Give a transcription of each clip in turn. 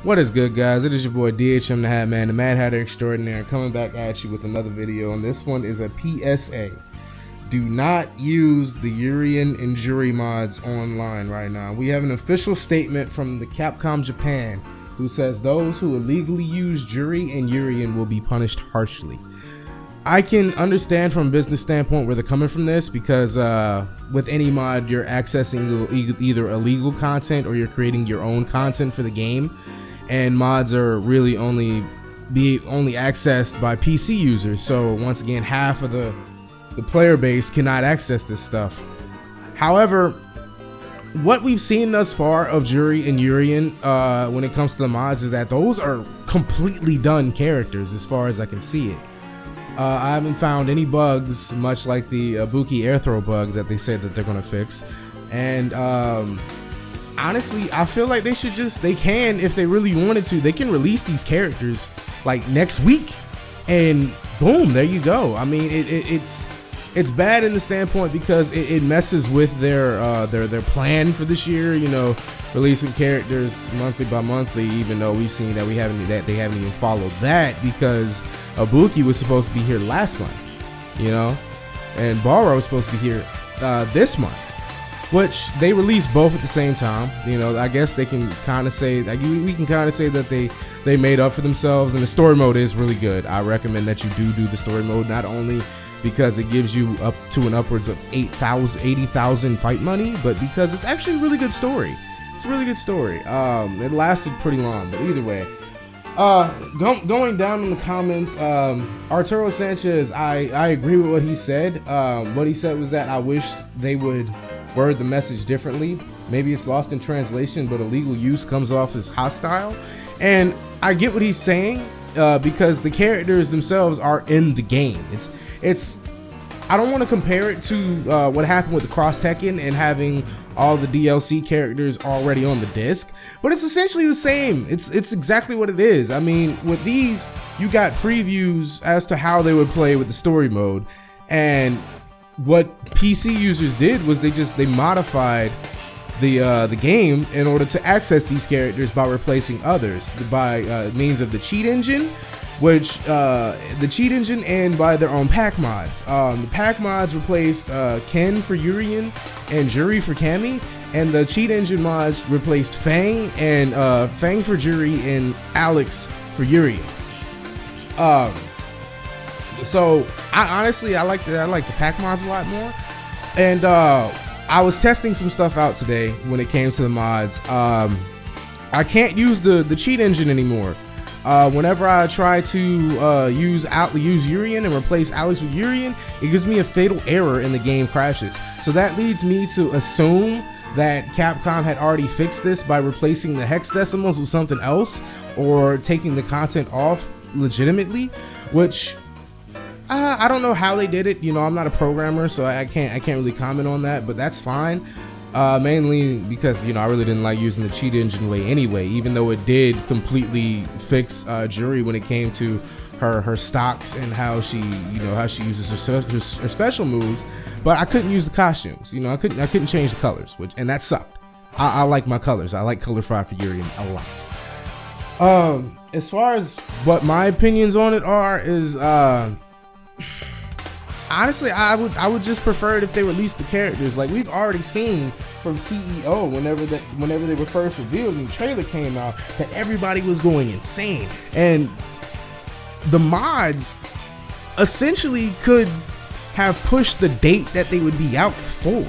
What is good, guys? It is your boy DHM the Hat Man, the Mad Hatter Extraordinaire, coming back at you with another video, and this one is a PSA. Do not use the Urien Juri mods online right now. We have an official statement from the Capcom Japan who says those who illegally use Juri and Urien will be punished harshly. I can understand from a business standpoint where they're coming from this, because with any mod you're accessing either illegal content or you're creating your own content for the game, and mods are really only accessed by PC users. So once again, half of the player base cannot access this stuff. However, what we've seen thus far of Juri and Urien when it comes to the mods is that those are completely done characters as far as I can see it. I haven't found any bugs, much like the Buki air throw bug that they said that they're gonna fix. And honestly, I feel like they can, if they really wanted to, they can release these characters like next week, and boom, there you go. I mean, it's bad in the standpoint because it messes with their plan for this year. You know, releasing characters monthly by monthly, even though we've seen that they haven't even followed that, because Ibuki was supposed to be here last month, you know, and Baro was supposed to be here this month, which they released both at the same time. You know, I guess they can kind of say, like, we can kind of say that they made up for themselves, and the story mode is really good. I recommend that you do the story mode, not only because it gives you up to an upwards of 80,000 fight money, but because it's actually a really good story. It's a really good story. It lasted pretty long, but either way, going down in the comments, Arturo Sanchez, I agree with what he said. What he said was that I wish they would word the message differently. Maybe it's lost in translation, but illegal use comes off as hostile. And I get what he's saying, because the characters themselves are in the game. It's I don't want to compare it to what happened with the Cross Tekken and having all the DLC characters already on the disc, but it's essentially the same. It's exactly what it is. I mean, with these, you got previews as to how they would play with the story mode, and what PC users did was they modified the game in order to access these characters by replacing others by means of the cheat engine, which the cheat engine, and by their own pack mods. The pack mods replaced Ken for Urien and Juri for Cammy, and the cheat engine mods replaced Fang for Juri and Alex for Urien. So I honestly like the pack mods a lot more, and I was testing some stuff out today when it came to the mods. I can't use the cheat engine anymore. Whenever I try to use Urien and replace Alex with Urien, it gives me a fatal error and the game crashes. So that leads me to assume that Capcom had already fixed this by replacing the hex decimals with something else, or taking the content off legitimately, which I don't know how they did it. You know, I'm not a programmer, so I can't really comment on that, but that's fine. Mainly because, you know, I really didn't like using the cheat engine way anyway, even though it did completely fix Juri when it came to her stocks and how she uses her special moves. But I couldn't use the costumes. You know, I couldn't change the colors, and that sucked. I like my colors. I like color 5 for Urien a lot. As far as what my opinions on it are, is honestly, I would just prefer it if they released the characters. Like we've already seen from CEO, whenever they were first revealed and the trailer came out, that everybody was going insane, and the mods essentially could have pushed the date that they would be out forward,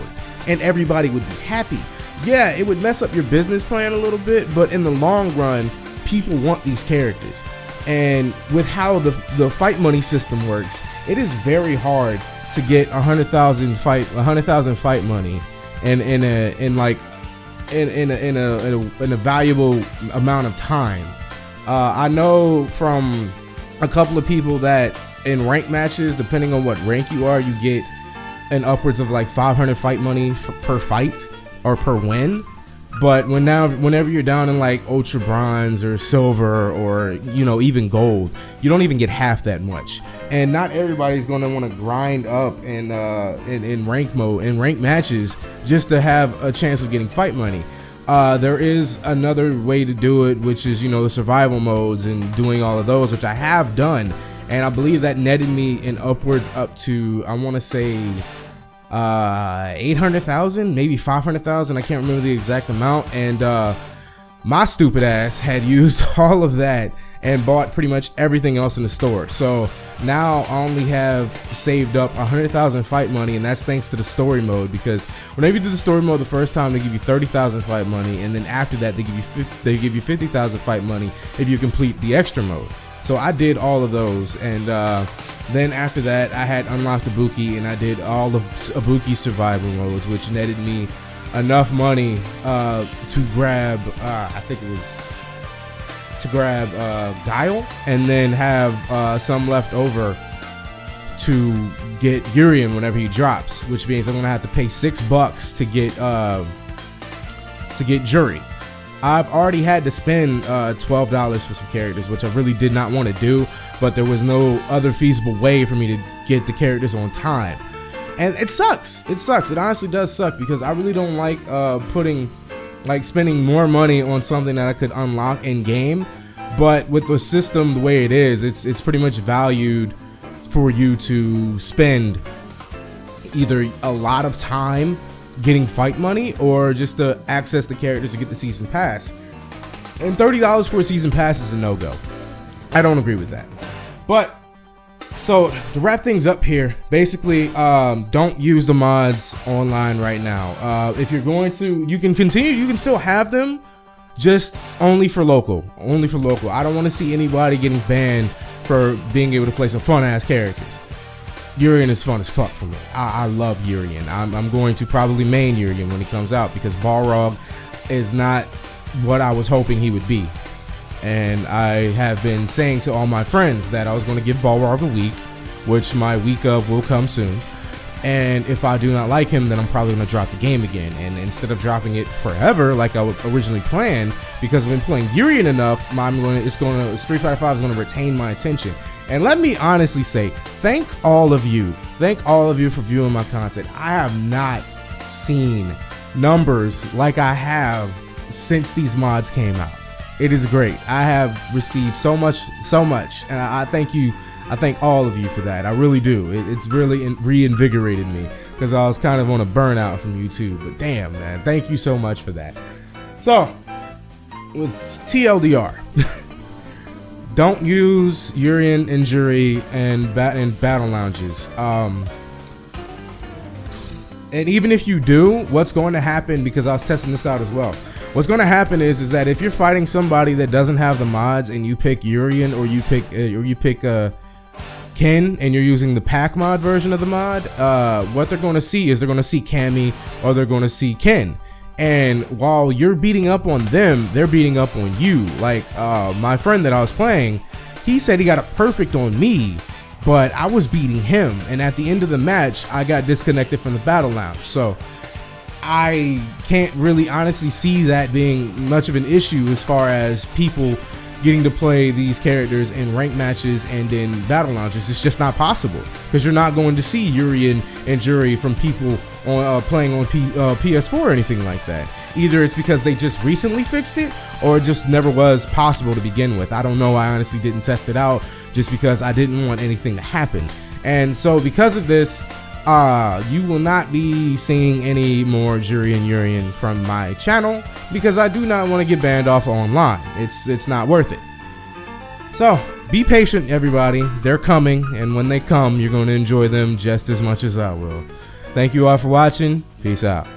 and everybody would be happy. Yeah, it would mess up your business plan a little bit, but in the long run, people want these characters. And with how the fight money system works, it is very hard to get 100,000 fight money in a valuable amount of time. I know from a couple of people that in rank matches, depending on what rank you are, you get an upwards of like 500 fight money per fight or per win. But whenever you're down in like ultra bronze or silver, or you know, even gold, you don't even get half that much. And not everybody's going to want to grind up in rank mode, in rank matches, just to have a chance of getting fight money. There is another way to do it, which is, you know, the survival modes and doing all of those, which I have done, and I believe that netted me in upwards up to, I want to say 800,000, maybe 500,000. I can't remember the exact amount. And my stupid ass had used all of that and bought pretty much everything else in the store. So now I only have saved up 100,000 fight money, and that's thanks to the story mode, because whenever you do the story mode the first time, they give you 30,000 fight money, and then after that they give you 50,000 fight money if you complete the extra mode. So I did all of those, and then after that I had unlocked Ibuki, and I did all of Ibuki's survival modes, which netted me enough money to grab I think it was to grab Guile, and then have some left over to get Urien whenever he drops, which means I'm gonna have to pay $6 to get Juri. I've already had to spend $12 for some characters, which I really did not want to do, but there was no other feasible way for me to get the characters on time. And it sucks. It sucks. It honestly does suck, because I really don't like spending more money on something that I could unlock in game. But with the system the way it is, it's pretty much valued for you to spend either a lot of time getting fight money or just to access the characters to get the season pass. And $30 for a season pass is a no-go. I don't agree with that. But so to wrap things up here, basically, don't use the mods online right now. If you're going to, you can continue, you can still have them, just only for local. Only for local. I don't want to see anybody getting banned for being able to play some fun ass characters. Urien is fun as fuck for me. I love Urien. I'm going to probably main Urien when he comes out, because Balrog is not what I was hoping he would be. And I have been saying to all my friends that I was going to give Balrog a week, which my week of will come soon. And if I do not like him, then I'm probably going to drop the game again. And instead of dropping it forever like I originally planned, because I've been playing Urien enough, Street Fighter V is going to retain my attention. And let me honestly say, thank all of you for viewing my content. I have not seen numbers like I have since these mods came out. It is great. I have received so much, and I thank you. I thank all of you for that. I really do. It's really reinvigorated me, because I was kind of on a burnout from YouTube. But damn, man, thank you so much for that. So, with TLDR, don't use Urien and Juri and battle lounges. And even if you do, what's going to happen, because I was testing this out as well, what's going to happen is that if you're fighting somebody that doesn't have the mods, and you pick Urien or you pick Ken, and you're using the pack mod version of the mod, what they're going to see is they're going to see Cammy or they're going to see Ken. And while you're beating up on them, they're beating up on you. Like my friend that I was playing, he said he got a perfect on me, but I was beating him. And at the end of the match, I got disconnected from the battle lounge. So I can't really honestly see that being much of an issue as far as people getting to play these characters in ranked matches and in battle launches. It's just not possible, because you're not going to see Urien and Juri from people on playing on PS4 or anything like that. Either it's because they just recently fixed it, or it just never was possible to begin with. I don't know. I honestly didn't test it out, just because I didn't want anything to happen. And so because of this, you will not be seeing any more Juri and Urien from my channel, because I do not want to get banned off online. It's not worth it. So be patient, everybody. They're coming, and when they come, you're going to enjoy them just as much as I will. Thank you all for watching. Peace out.